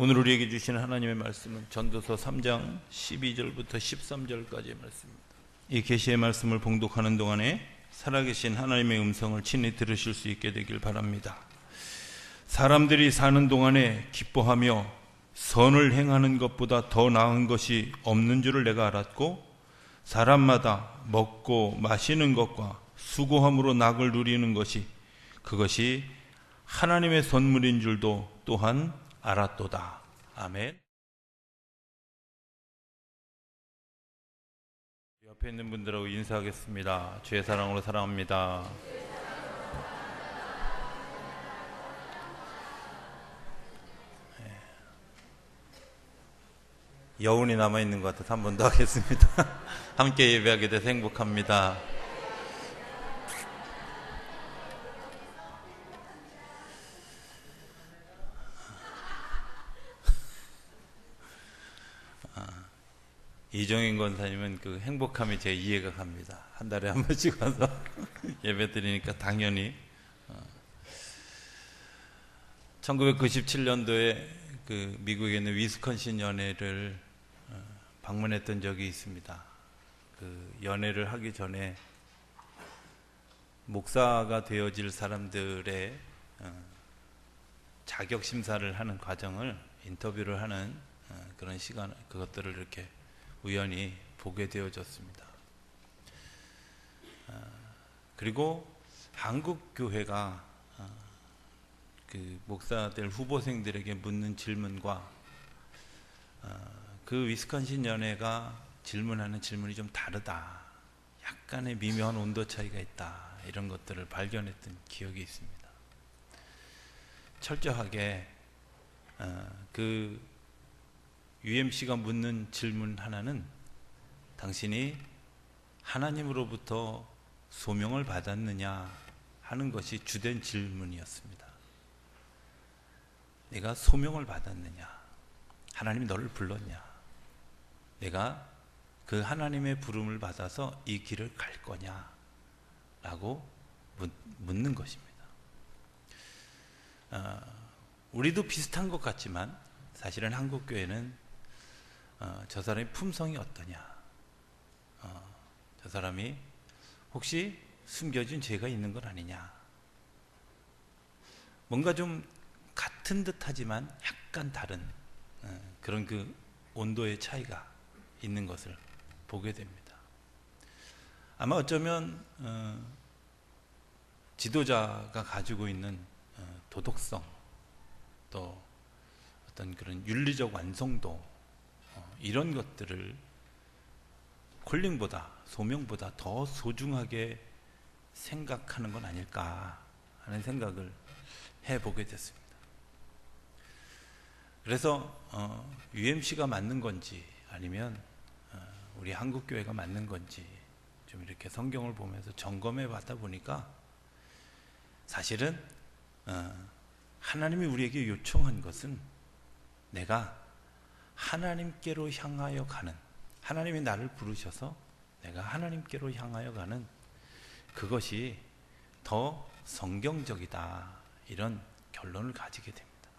오늘 우리에게 주시는 하나님의 말씀은 전도서 3장 12절부터 13절까지의 말씀입니다. 이 계시의 말씀을 봉독하는 동안에 살아계신 하나님의 음성을 친히 들으실 수 있게 되길 바랍니다. 사람들이 사는 동안에 기뻐하며 선을 행하는 것보다 더 나은 것이 없는 줄을 내가 알았고, 사람마다 먹고 마시는 것과 수고함으로 낙을 누리는 것이 그것이 하나님의 선물인 줄도 또한 알았도다. 아멘. 옆에 있는 분들하고 인사하겠습니다. 주의 사랑으로 사랑합니다. 여운이 남아있는 것 같아서 한 번 더 하겠습니다. 함께 예배하게 돼서 행복합니다. 이정인 권사님은 그 행복함이 제 이해가 갑니다. 한 달에 한 번씩 와서 예배 드리니까 당연히 1997년도에 그 미국에 있는 위스콘신 연회를 방문했던 적이 있습니다. 그 연회를 하기 전에 목사가 되어질 사람들의 자격 심사를 하는 과정을, 인터뷰를 하는 그런 시간, 그것들을 이렇게 우연히 보게 되어졌습니다. 그리고 한국 교회가 그 목사들 후보생들에게 묻는 질문과 그 위스콘신 연회가 질문하는 질문이 좀 다르다, 약간의 미묘한 온도 차이가 있다, 이런 것들을 발견했던 기억이 있습니다. 철저하게 그 UMC가 묻는 질문 하나는 당신이 하나님으로부터 소명을 받았느냐 하는 것이 주된 질문이었습니다. 내가 소명을 받았느냐, 하나님이 너를 불렀냐, 내가 그 하나님의 부름을 받아서 이 길을 갈 거냐 라고 묻는 것입니다. 우리도 비슷한 것 같지만 사실은 한국교회는 저 사람의 품성이 어떠냐, 저 사람이 혹시 숨겨진 죄가 있는 건 아니냐, 뭔가 좀 같은 듯 하지만 약간 다른 그런 그 온도의 차이가 있는 것을 보게 됩니다. 아마 어쩌면 지도자가 가지고 있는 도덕성, 또 어떤 그런 윤리적 완성도, 이런 것들을 콜링보다, 소명보다 더 소중하게 생각하는 건 아닐까 하는 생각을 해보게 됐습니다. 그래서 UMC가 맞는 건지 아니면 우리 한국교회가 맞는 건지 좀 이렇게 성경을 보면서 점검해 봤다 보니까 사실은 하나님이 우리에게 요청한 것은 내가 하나님께로 향하여 가는, 하나님이 나를 부르셔서 내가 하나님께로 향하여 가는 그것이 더 성경적이다, 이런 결론을 가지게 됩니다.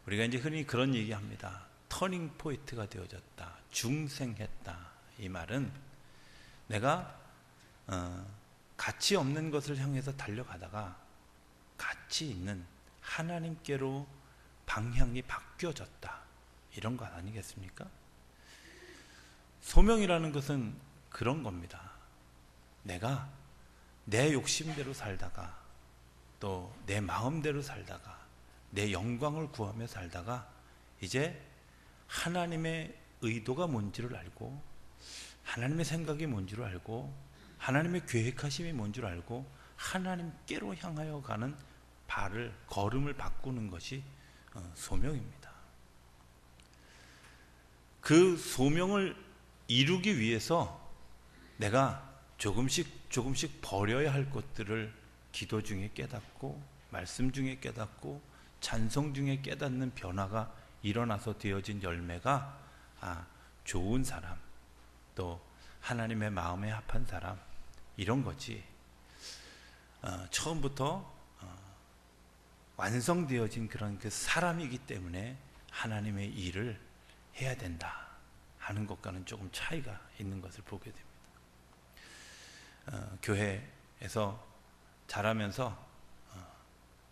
우리가 이제 흔히 그런 얘기합니다. 터닝 포인트가 되어졌다, 중생했다. 이 말은 내가 가치 없는 것을 향해서 달려가다가 가치 있는 하나님께로 방향이 바뀌어졌다, 이런 것 아니겠습니까? 소명이라는 것은 그런 겁니다. 내가 내 욕심대로 살다가, 또 내 마음대로 살다가, 내 영광을 구하며 살다가 이제 하나님의 의도가 뭔지를 알고, 하나님의 생각이 뭔지를 알고, 하나님의 계획하심이 뭔지를 알고 하나님께로 향하여 가는 걸음을 바꾸는 것이 소명입니다. 그 소명을 이루기 위해서 내가 조금씩 버려야 할 것들을 기도 중에 깨닫고, 말씀 중에 깨닫고, 찬송 중에 깨닫는 변화가 일어나서 되어진 열매가 좋은 사람, 또 하나님의 마음에 합한 사람, 이런 거지. 처음부터 완성되어진 그런 그 사람이기 때문에 하나님의 일을 해야 된다 하는 것과는 조금 차이가 있는 것을 보게 됩니다. 교회에서 자라면서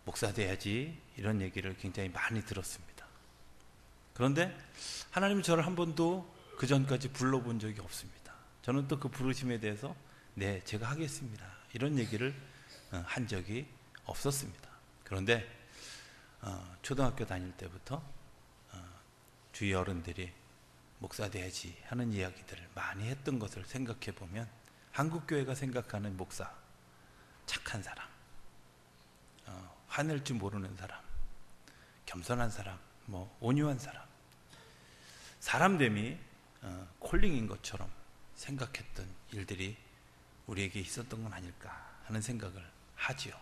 목사 돼야지 이런 얘기를 굉장히 많이 들었습니다. 그런데 하나님은 저를 한 번도 그 전까지 불러본 적이 없습니다. 저는 또 그 부르심에 대해서 네, 제가 하겠습니다, 이런 얘기를 한 적이 없었습니다. 그런데 초등학교 다닐 때부터 주위 어른들이 목사 돼야지 하는 이야기들을 많이 했던 것을 생각해 보면 한국교회가 생각하는 목사, 착한 사람, 화낼 줄 모르는 사람, 겸손한 사람, 온유한 사람됨이 콜링인 것처럼 생각했던 일들이 우리에게 있었던 건 아닐까 하는 생각을 하지요.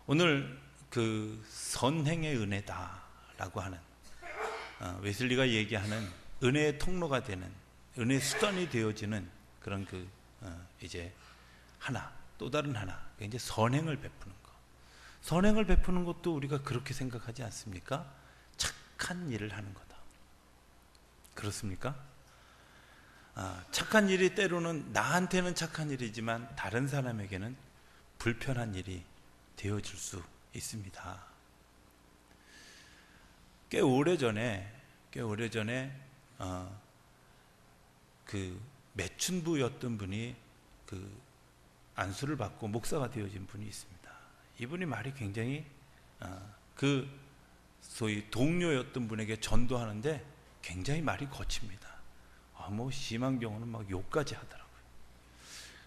오늘 그 선행의 은혜다라고 하는 웨슬리가 얘기하는 은혜의 통로가 되는, 은혜의 수단이 되어지는 그런 이제 또 다른 하나, 이제 선행을 베푸는 것. 선행을 베푸는 것도 우리가 그렇게 생각하지 않습니까? 착한 일을 하는 거다. 그렇습니까? 착한 일이 때로는 나한테는 착한 일이지만 다른 사람에게는 불편한 일이 되어질 수 있습니다. 꽤 오래전에 그 매춘부였던 분이 그 안수를 받고 목사가 되어진 분이 있습니다. 이분이 말이 굉장히 그 소위 동료였던 분에게 전도하는데 굉장히 말이 거칩니다. 심한 경우는 막 욕까지 하더라고요.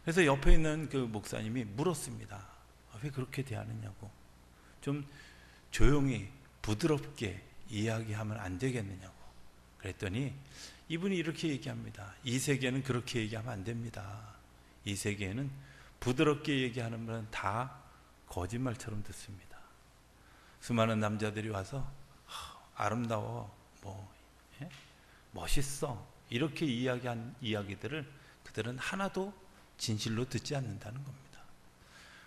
그래서 옆에 있는 그 목사님이 물었습니다. 왜 그렇게 대하느냐고. 좀 조용히 부드럽게 이야기하면 안 되겠느냐고. 그랬더니 이분이 이렇게 얘기합니다. 이 세계는 그렇게 얘기하면 안 됩니다. 이 세계에는 부드럽게 얘기하는 분은 다 거짓말처럼 듣습니다. 수많은 남자들이 와서 아름다워, 멋있어, 이렇게 이야기한 이야기들을 그들은 하나도 진실로 듣지 않는다는 겁니다.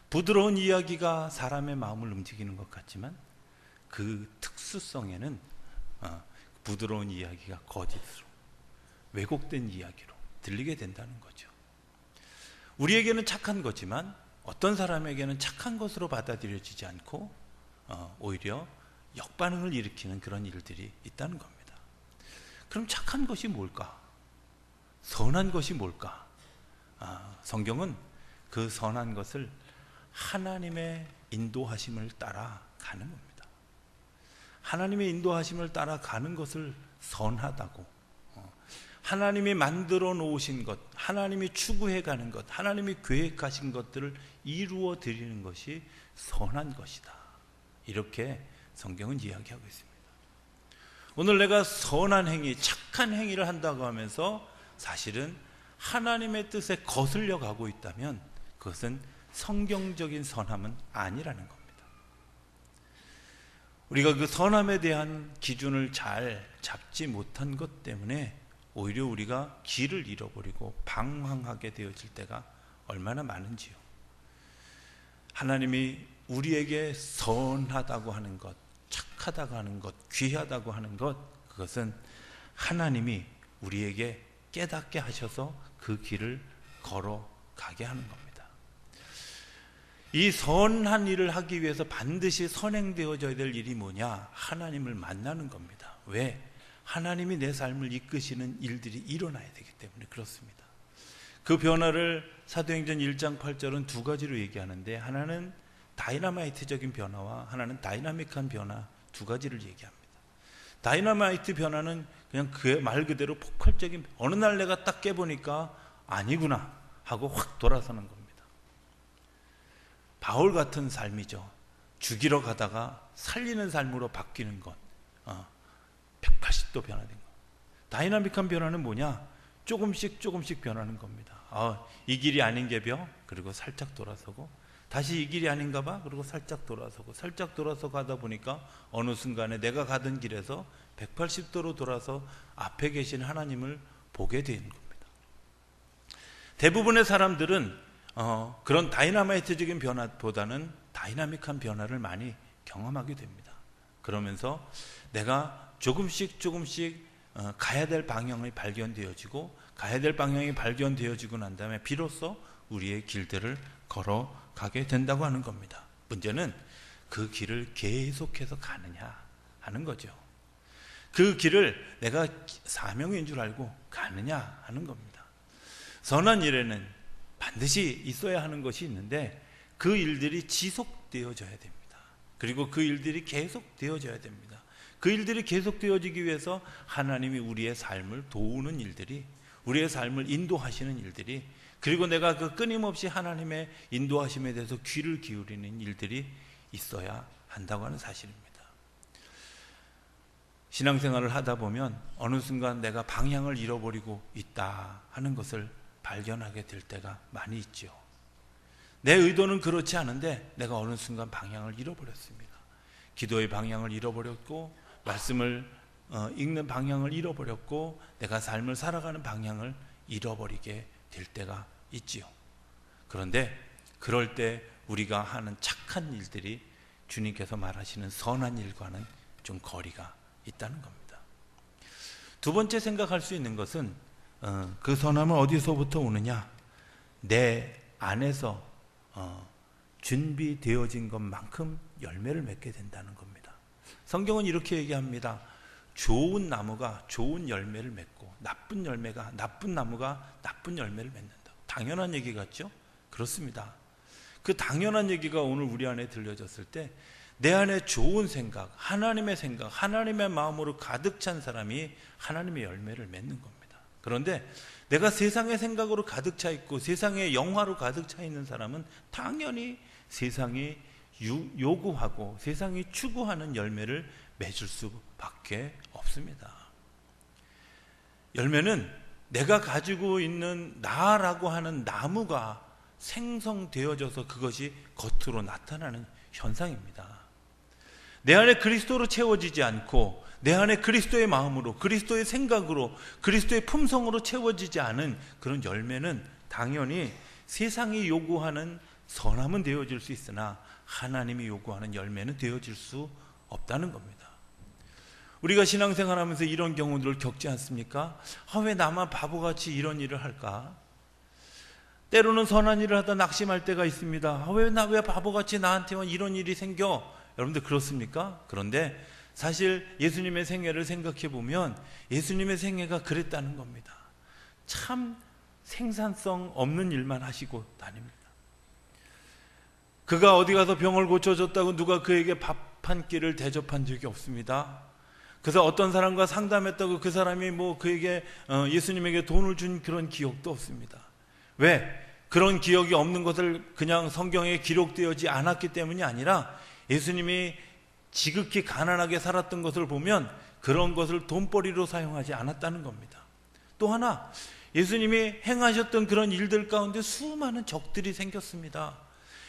부드러운 이야기가 사람의 마음을 움직이는 것 같지만 그 특수성에는 부드러운 이야기가 거짓으로, 왜곡된 이야기로 들리게 된다는 거죠. 우리에게는 착한 거지만 어떤 사람에게는 착한 것으로 받아들여지지 않고 오히려 역반응을 일으키는 그런 일들이 있다는 겁니다. 그럼 착한 것이 뭘까? 선한 것이 뭘까? 성경은 그 선한 것을 하나님의 인도하심을 따라 가는 겁니다. 하나님의 인도하심을 따라 가는 것을 선하다고, 하나님이 만들어 놓으신 것, 하나님이 추구해 가는 것, 하나님이 계획하신 것들을 이루어 드리는 것이 선한 것이다, 이렇게 성경은 이야기하고 있습니다. 오늘 내가 선한 행위, 착한 행위를 한다고 하면서 사실은 하나님의 뜻에 거슬려 가고 있다면 그것은 성경적인 선함은 아니라는 겁니다. 우리가 그 선함에 대한 기준을 잘 잡지 못한 것 때문에 오히려 우리가 길을 잃어버리고 방황하게 되어질 때가 얼마나 많은지요. 하나님이 우리에게 선하다고 하는 것, 착하다고 하는 것, 귀하다고 하는 것, 그것은 하나님이 우리에게 깨닫게 하셔서 그 길을 걸어가게 하는 겁니다. 이 선한 일을 하기 위해서 반드시 선행되어져야 될 일이 뭐냐? 하나님을 만나는 겁니다. 왜? 하나님이 내 삶을 이끄시는 일들이 일어나야 되기 때문에 그렇습니다. 그 변화를 사도행전 1장 8절은 두 가지로 얘기하는데, 하나는 다이나마이트적인 변화와 하나는 다이나믹한 변화, 두 가지를 얘기합니다. 다이나마이트 변화는 그냥 그 말 그대로 폭발적인, 어느 날 내가 딱 깨보니까 아니구나 하고 확 돌아서는 겁니다. 바울 같은 삶이죠. 죽이러 가다가 살리는 삶으로 바뀌는 것, 180도 변화된 것. 다이나믹한 변화는 뭐냐? 조금씩 변하는 겁니다. 이 길이 아닌 게벼, 그리고 살짝 돌아서고, 다시 이 길이 아닌가 봐, 그리고 살짝 돌아서고, 살짝 돌아서 가다 보니까 어느 순간에 내가 가던 길에서 180도로 돌아서 앞에 계신 하나님을 보게 되는 겁니다. 대부분의 사람들은 그런 다이나마이트적인 변화보다는 다이나믹한 변화를 많이 경험하게 됩니다. 그러면서 내가 조금씩 가야 될 방향이 발견되어지고, 가야 될 방향이 발견되어지고 난 다음에 비로소 우리의 길들을 걸어가게 된다고 하는 겁니다. 문제는 그 길을 계속해서 가느냐 하는 거죠. 그 길을 내가 사명인 줄 알고 가느냐 하는 겁니다. 선한 일에는 반드시 있어야 하는 것이 있는데 그 일들이 지속되어져야 됩니다. 그리고 그 일들이 계속되어져야 됩니다. 그 일들이 계속되어지기 위해서 하나님이 우리의 삶을 도우는 일들이, 우리의 삶을 인도하시는 일들이, 그리고 내가 그 끊임없이 하나님의 인도하심에 대해서 귀를 기울이는 일들이 있어야 한다고 하는 사실입니다. 신앙생활을 하다 보면 어느 순간 내가 방향을 잃어버리고 있다 하는 것을 발견하게 될 때가 많이 있죠. 내 의도는 그렇지 않은데 내가 어느 순간 방향을 잃어버렸습니다. 기도의 방향을 잃어버렸고, 말씀을 읽는 방향을 잃어버렸고, 내가 삶을 살아가는 방향을 잃어버리게 될 때가 있지요. 그런데 그럴 때 우리가 하는 착한 일들이 주님께서 말하시는 선한 일과는 좀 거리가 있다는 겁니다. 두 번째 생각할 수 있는 것은 그 선함은 어디서부터 오느냐? 내 안에서 준비되어진 것만큼 열매를 맺게 된다는 겁니다. 성경은 이렇게 얘기합니다. 좋은 나무가 좋은 열매를 맺고 나쁜 나무가 나쁜 열매를 맺는다. 당연한 얘기 같죠? 그렇습니다. 그 당연한 얘기가 오늘 우리 안에 들려졌을 때 내 안에 좋은 생각, 하나님의 마음으로 가득 찬 사람이 하나님의 열매를 맺는 겁니다. 그런데 내가 세상의 생각으로 가득 차 있고 세상의 영화로 가득 차 있는 사람은 당연히 세상이 요구하고 세상이 추구하는 열매를 맺을 수밖에 없습니다. 열매는 내가 가지고 있는 나라고 하는 나무가 생성되어져서 그것이 겉으로 나타나는 현상입니다. 내 안에 그리스도로 채워지지 않고 내 안에 그리스도의 마음으로, 그리스도의 생각으로, 그리스도의 품성으로 채워지지 않은 그런 열매는 당연히 세상이 요구하는 선함은 되어질 수 있으나 하나님이 요구하는 열매는 되어질 수 없다는 겁니다. 우리가 신앙생활하면서 이런 경우들을 겪지 않습니까? 왜 나만 바보같이 이런 일을 할까? 때로는 선한 일을 하다 낙심할 때가 있습니다. 왜 바보같이 나한테만 이런 일이 생겨? 여러분들 그렇습니까? 그런데 사실 예수님의 생애를 생각해 보면 예수님의 생애가 그랬다는 겁니다. 참 생산성 없는 일만 하시고 다닙니다. 그가 어디 가서 병을 고쳐줬다고 누가 그에게 밥 한 끼를 대접한 적이 없습니다. 그래서 어떤 사람과 상담했다고 그 사람이 그에게 예수님에게 돈을 준 그런 기억도 없습니다. 왜? 그런 기억이 없는 것을 그냥 성경에 기록되어지 않았기 때문이 아니라 예수님이 지극히 가난하게 살았던 것을 보면 그런 것을 돈벌이로 사용하지 않았다는 겁니다. 또 하나, 예수님이 행하셨던 그런 일들 가운데 수많은 적들이 생겼습니다.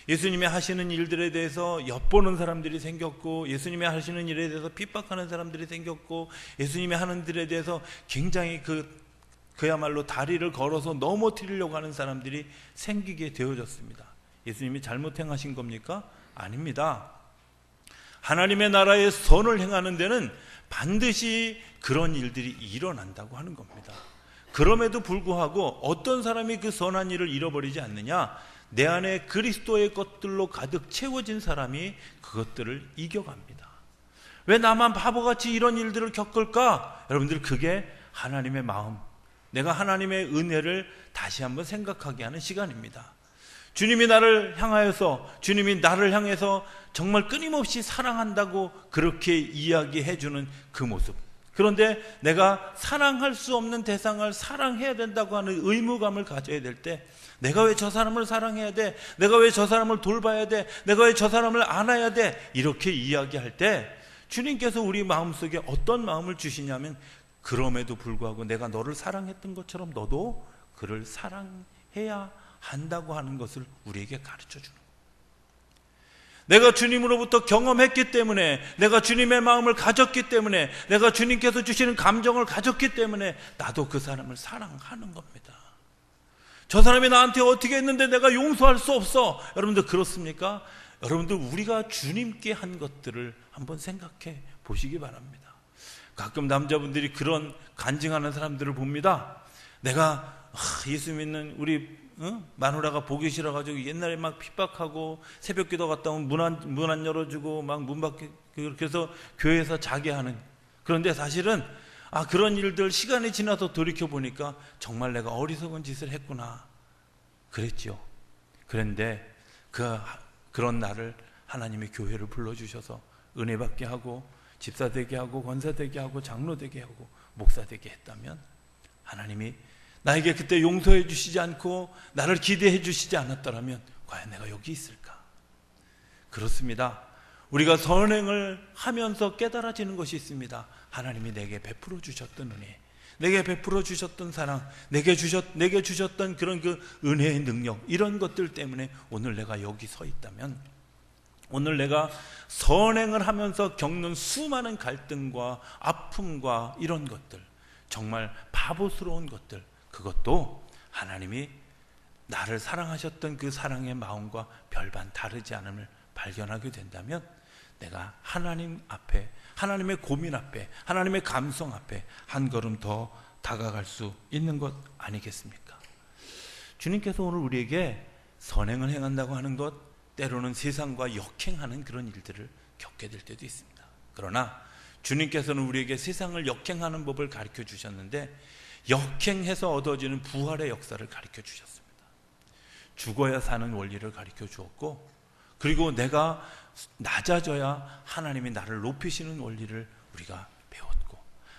예수님이 하시는 일들에 대해서 엿보는 사람들이 생겼고, 예수님이 하시는 일에 대해서 핍박하는 사람들이 생겼고, 예수님이 하는 일에 대해서 굉장히 그야말로 다리를 걸어서 넘어뜨리려고 하는 사람들이 생기게 되어졌습니다. 예수님이 잘못 행하신 겁니까? 아닙니다. 하나님의 나라의 선을 행하는 데는 반드시 그런 일들이 일어난다고 하는 겁니다. 그럼에도 불구하고 어떤 사람이 그 선한 일을 잃어버리지 않느냐? 내 안에 그리스도의 것들로 가득 채워진 사람이 그것들을 이겨갑니다. 왜 나만 바보같이 이런 일들을 겪을까? 여러분들, 그게 하나님의 마음, 내가 하나님의 은혜를 다시 한번 생각하게 하는 시간입니다. 주님이 나를 향해서 정말 끊임없이 사랑한다고 그렇게 이야기해 주는 그 모습. 그런데 내가 사랑할 수 없는 대상을 사랑해야 된다고 하는 의무감을 가져야 될 때, 내가 왜 저 사람을 사랑해야 돼? 내가 왜 저 사람을 돌봐야 돼? 내가 왜 저 사람을 안아야 돼? 이렇게 이야기할 때 주님께서 우리 마음속에 어떤 마음을 주시냐면, 그럼에도 불구하고 내가 너를 사랑했던 것처럼 너도 그를 사랑해야 한다고 하는 것을 우리에게 가르쳐 주는 거예요. 내가 주님으로부터 경험했기 때문에, 내가 주님의 마음을 가졌기 때문에, 내가 주님께서 주시는 감정을 가졌기 때문에 나도 그 사람을 사랑하는 겁니다. 저 사람이 나한테 어떻게 했는데 내가 용서할 수 없어. 여러분들 그렇습니까? 여러분들 우리가 주님께 한 것들을 한번 생각해 보시기 바랍니다. 가끔 남자분들이 그런 간증하는 사람들을 봅니다. 내가 예수 믿는 우리 마누라가 보기 싫어가지고 옛날에 막 핍박하고 새벽기도 갔다 오면 문 안 열어주고 막 문 밖에 그렇게 해서 교회에서 자게 하는. 그런데 사실은 그런 일들 시간이 지나서 돌이켜 보니까 정말 내가 어리석은 짓을 했구나 그랬죠. 그런데 그런 나를 하나님의 교회를 불러주셔서 은혜 받게 하고 집사 되게 하고 권사 되게 하고 장로 되게 하고 목사 되게 했다면, 하나님이 나에게 그때 용서해 주시지 않고 나를 기대해 주시지 않았더라면 과연 내가 여기 있을까? 그렇습니다. 우리가 선행을 하면서 깨달아지는 것이 있습니다. 하나님이 내게 베풀어 주셨던 은혜, 내게 베풀어 주셨던 사랑, 내게 주셨던 그런 그 은혜의 능력, 이런 것들 때문에 오늘 내가 여기 서 있다면, 오늘 내가 선행을 하면서 겪는 수많은 갈등과 아픔과 이런 것들, 정말 바보스러운 것들, 그것도 하나님이 나를 사랑하셨던 그 사랑의 마음과 별반 다르지 않음을 발견하게 된다면, 내가 하나님 앞에, 하나님의 고민 앞에, 하나님의 감성 앞에 한 걸음 더 다가갈 수 있는 것 아니겠습니까? 주님께서 오늘 우리에게 선행을 행한다고 하는 것, 때로는 세상과 역행하는 그런 일들을 겪게 될 때도 있습니다. 그러나 주님께서는 우리에게 세상을 역행하는 법을 가르쳐 주셨는데, 역행해서 얻어지는 부활의 역사를 가르쳐 주셨습니다. 죽어야 사는 원리를 가르쳐 주었고, 그리고 내가 낮아져야 하나님이 나를 높이시는 원리를 우리가 배웠고,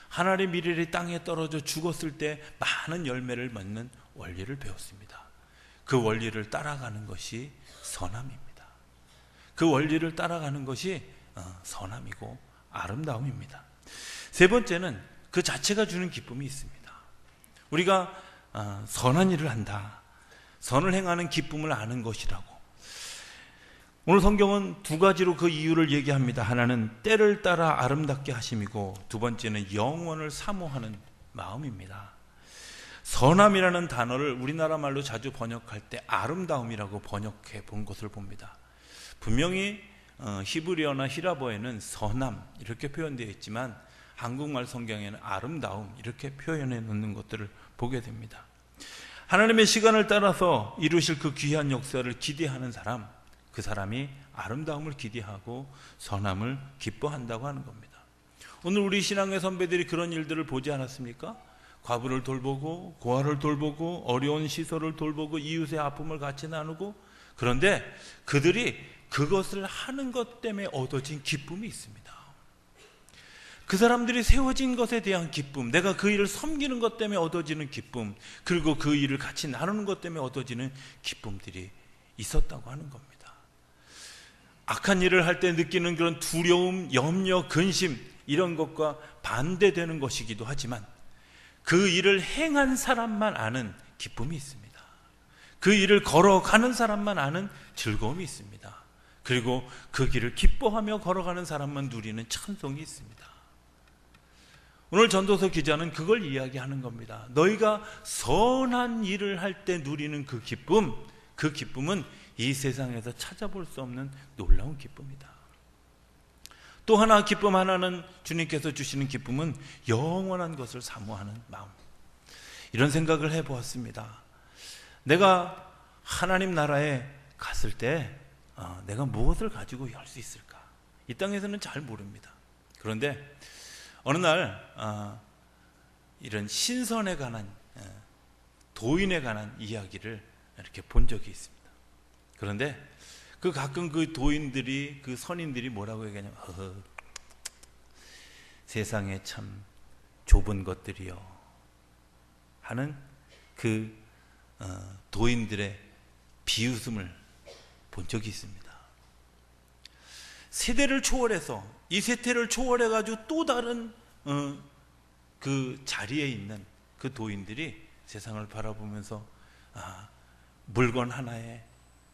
하나님의 미래의 땅에 떨어져 죽었을 때 많은 열매를 맺는 원리를 배웠습니다. 그 원리를 따라가는 것이 선함입니다. 그 원리를 따라가는 것이 선함이고 아름다움입니다. 세 번째는 그 자체가 주는 기쁨이 있습니다. 우리가 선한 일을 한다, 선을 행하는 기쁨을 아는 것이라고. 오늘 성경은 두 가지로 그 이유를 얘기합니다. 하나는 때를 따라 아름답게 하심이고, 두 번째는 영원을 사모하는 마음입니다. 선함이라는 단어를 우리나라 말로 자주 번역할 때 아름다움이라고 번역해 본 것을 봅니다. 분명히 히브리어나 히라보에는 선함 이렇게 표현되어 있지만, 한국말 성경에는 아름다움 이렇게 표현해 놓는 것들을 보게 됩니다. 하나님의 시간을 따라서 이루실 그 귀한 역사를 기대하는 사람, 그 사람이 아름다움을 기대하고 선함을 기뻐한다고 하는 겁니다. 오늘 우리 신앙의 선배들이 그런 일들을 보지 않았습니까? 과부를 돌보고 고아를 돌보고 어려운 시설을 돌보고 이웃의 아픔을 같이 나누고, 그런데 그들이 그것을 하는 것 때문에 얻어진 기쁨이 있습니다. 그 사람들이 세워진 것에 대한 기쁨, 내가 그 일을 섬기는 것 때문에 얻어지는 기쁨, 그리고 그 일을 같이 나누는 것 때문에 얻어지는 기쁨들이 있었다고 하는 겁니다. 악한 일을 할 때 느끼는 그런 두려움, 염려, 근심, 이런 것과 반대되는 것이기도 하지만, 그 일을 행한 사람만 아는 기쁨이 있습니다. 그 일을 걸어가는 사람만 아는 즐거움이 있습니다. 그리고 그 길을 기뻐하며 걸어가는 사람만 누리는 찬송이 있습니다. 오늘 전도서 기자는 그걸 이야기하는 겁니다. 너희가 선한 일을 할 때 누리는 그 기쁨, 그 기쁨은 이 세상에서 찾아볼 수 없는 놀라운 기쁨이다. 또 하나 기쁨 하나는, 주님께서 주시는 기쁨은 영원한 것을 사모하는 마음. 이런 생각을 해보았습니다. 내가 하나님 나라에 갔을 때 내가 무엇을 가지고 할 수 있을까? 이 땅에서는 잘 모릅니다. 그런데 어느 날 이런 신선에 관한, 도인에 관한 이야기를 이렇게 본 적이 있습니다. 그런데 가끔 그 도인들이, 그 선인들이 뭐라고 얘기하냐면, 세상에 참 좁은 것들이요 하는 그 도인들의 비웃음을 본 적이 있습니다. 세대를 초월해서, 이 세대를 초월해가지고 또 다른 그 자리에 있는 그 도인들이 세상을 바라보면서 물건 하나에,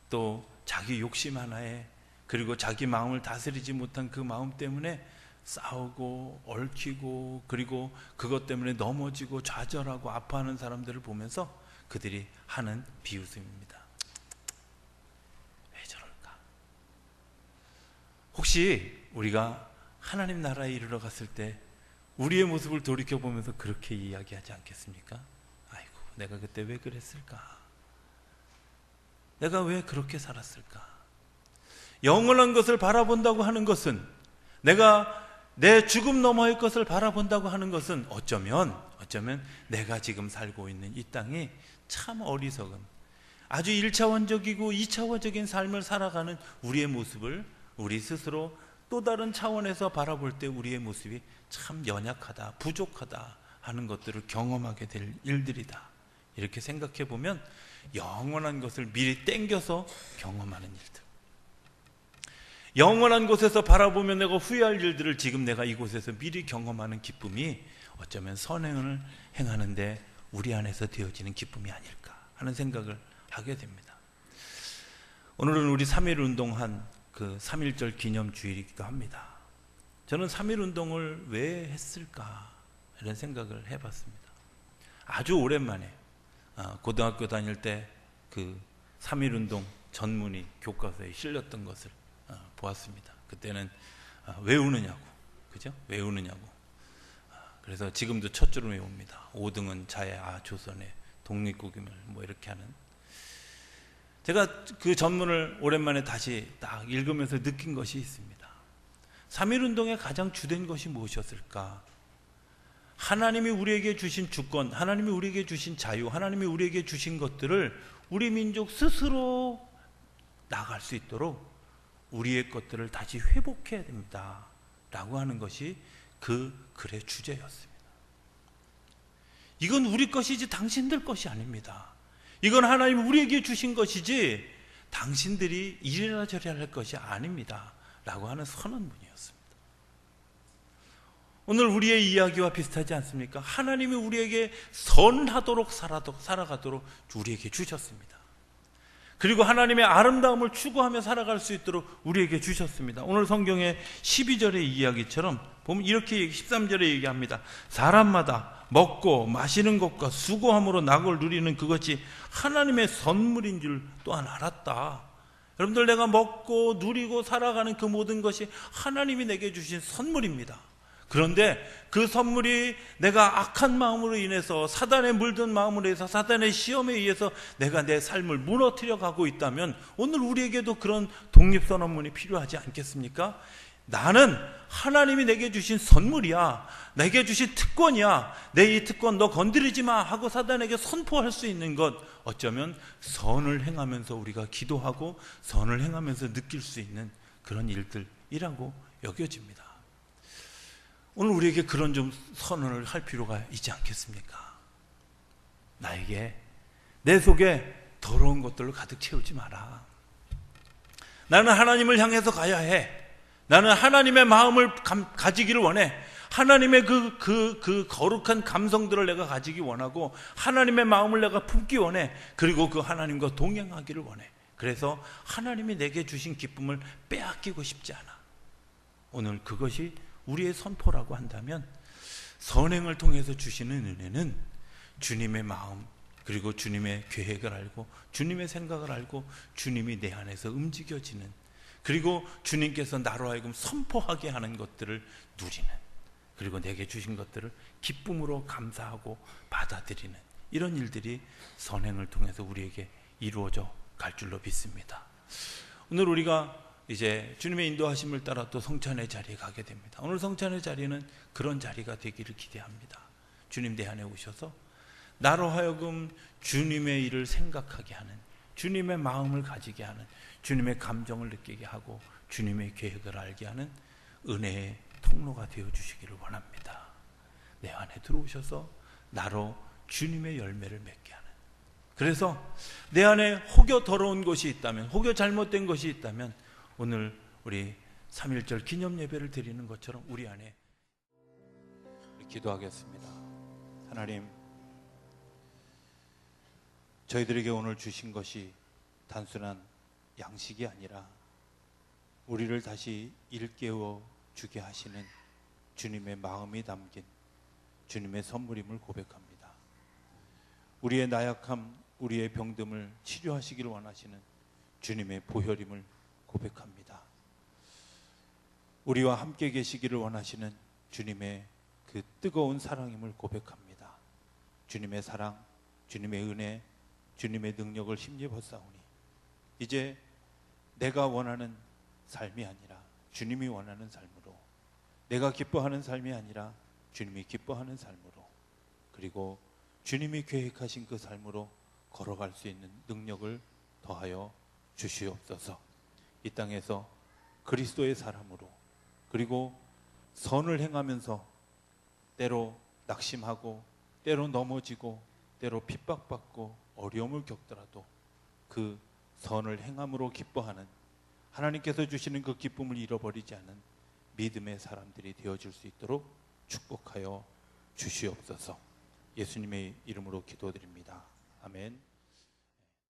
또 자기 욕심 하나에, 그리고 자기 마음을 다스리지 못한 그 마음 때문에 싸우고 얽히고, 그리고 그것 때문에 넘어지고 좌절하고 아파하는 사람들을 보면서 그들이 하는 비웃음입니다. 왜 저럴까? 혹시 우리가 하나님 나라에 이르러 갔을 때 우리의 모습을 돌이켜보면서 그렇게 이야기하지 않겠습니까? 아이고, 내가 그때 왜 그랬을까? 내가 왜 그렇게 살았을까? 영원한 것을 바라본다고 하는 것은, 내가 내 죽음 너머의 것을 바라본다고 하는 것은 어쩌면 내가 지금 살고 있는 이 땅이 참 어리석은, 아주 1차원적이고 2차원적인 삶을 살아가는 우리의 모습을 우리 스스로 또 다른 차원에서 바라볼 때 우리의 모습이 참 연약하다, 부족하다 하는 것들을 경험하게 될 일들이다. 이렇게 생각해 보면 영원한 것을 미리 땡겨서 경험하는 일들, 영원한 곳에서 바라보면 내가 후회할 일들을 지금 내가 이곳에서 미리 경험하는 기쁨이 어쩌면 선행을 행하는데 우리 안에서 되어지는 기쁨이 아닐까 하는 생각을 하게 됩니다. 오늘은 우리 3.1 운동한 그 3.1절 기념주일이기도 합니다. 저는 3.1 운동을 왜 했을까 이런 생각을 해봤습니다. 아주 오랜만에 고등학교 다닐 때 그 3.1 운동 전문이 교과서에 실렸던 것을 보았습니다. 그때는 외우느냐고, 그죠? 외우느냐고. 그래서 지금도 첫 줄을 외웁니다. 5등은 자의 조선의 독립국임을 뭐 이렇게 하는. 제가 그 전문을 오랜만에 다시 딱 읽으면서 느낀 것이 있습니다. 3.1 운동의 가장 주된 것이 무엇이었을까? 하나님이 우리에게 주신 주권, 하나님이 우리에게 주신 자유, 하나님이 우리에게 주신 것들을 우리 민족 스스로 나갈 수 있도록 우리의 것들을 다시 회복해야 됩니다 라고 하는 것이 그 글의 주제였습니다. 이건 우리 것이지 당신들 것이 아닙니다. 이건 하나님이 우리에게 주신 것이지 당신들이 이래라 저래라 할 것이 아닙니다 라고 하는 선언문이었습니다. 오늘 우리의 이야기와 비슷하지 않습니까? 하나님이 우리에게 선하도록 살아가도록 우리에게 주셨습니다. 그리고 하나님의 아름다움을 추구하며 살아갈 수 있도록 우리에게 주셨습니다. 오늘 성경의 12절의 이야기처럼 보면 이렇게 13절에 얘기합니다. 사람마다 먹고 마시는 것과 수고함으로 낙을 누리는 그것이 하나님의 선물인 줄 또한 알았다. 여러분들, 내가 먹고 누리고 살아가는 그 모든 것이 하나님이 내게 주신 선물입니다. 그런데 그 선물이 내가 악한 마음으로 인해서, 사단에 물든 마음으로 해서, 사단의 시험에 의해서 내가 내 삶을 무너뜨려 가고 있다면 오늘 우리에게도 그런 독립선언문이 필요하지 않겠습니까? 나는 하나님이 내게 주신 선물이야, 내게 주신 특권이야, 내 이 특권 너 건드리지 마 하고 사단에게 선포할 수 있는 것, 어쩌면 선을 행하면서 우리가 기도하고 선을 행하면서 느낄 수 있는 그런 일들이라고 여겨집니다. 오늘 우리에게 그런 좀 선언을 할 필요가 있지 않겠습니까? 나에게, 내 속에 더러운 것들로 가득 채우지 마라. 나는 하나님을 향해서 가야 해. 나는 하나님의 마음을 가지기를 원해. 하나님의 그 거룩한 감성들을 내가 가지기 원하고, 하나님의 마음을 내가 품기 원해. 그리고 그 하나님과 동행하기를 원해. 그래서 하나님이 내게 주신 기쁨을 빼앗기고 싶지 않아. 오늘 그것이 우리의 선포라고 한다면, 선행을 통해서 주시는 은혜는 주님의 마음, 그리고 주님의 계획을 알고 주님의 생각을 알고 주님이 내 안에서 움직여지는, 그리고 주님께서 나로 하여금 선포하게 하는 것들을 누리는, 그리고 내게 주신 것들을 기쁨으로 감사하고 받아들이는 이런 일들이 선행을 통해서 우리에게 이루어져 갈 줄로 믿습니다. 오늘 우리가 이제 주님의 인도하심을 따라 또 성찬의 자리에 가게 됩니다. 오늘 성찬의 자리는 그런 자리가 되기를 기대합니다. 주님 내 안에 오셔서 나로 하여금 주님의 일을 생각하게 하는, 주님의 마음을 가지게 하는, 주님의 감정을 느끼게 하고 주님의 계획을 알게 하는 은혜의 통로가 되어주시기를 원합니다. 내 안에 들어오셔서 나로 주님의 열매를 맺게 하는, 그래서 내 안에 혹여 더러운 것이 있다면, 혹여 잘못된 것이 있다면 오늘 우리 3.1절 기념 예배를 드리는 것처럼 우리 안에 기도하겠습니다. 하나님, 저희들에게 오늘 주신 것이 단순한 양식이 아니라 우리를 다시 일깨워 주게 하시는 주님의 마음이 담긴 주님의 선물임을 고백합니다. 우리의 나약함, 우리의 병듦을 치료하시기를 원하시는 주님의 보혈임을 고백합니다. 우리와 함께 계시기를 원하시는 주님의 그 뜨거운 사랑임을 고백합니다. 주님의 사랑, 주님의 은혜, 주님의 능력을 힘입었사오니 이제 내가 원하는 삶이 아니라 주님이 원하는 삶으로, 내가 기뻐하는 삶이 아니라 주님이 기뻐하는 삶으로, 그리고 주님이 계획하신 그 삶으로 걸어갈 수 있는 능력을 더하여 주시옵소서. 이 땅에서 그리스도의 사람으로, 그리고 선을 행하면서 때로 낙심하고 때로 넘어지고 때로 핍박받고 어려움을 겪더라도 그 선을 행함으로 기뻐하는, 하나님께서 주시는 그 기쁨을 잃어버리지 않은 믿음의 사람들이 되어줄 수 있도록 축복하여 주시옵소서. 예수님의 이름으로 기도드립니다. 아멘.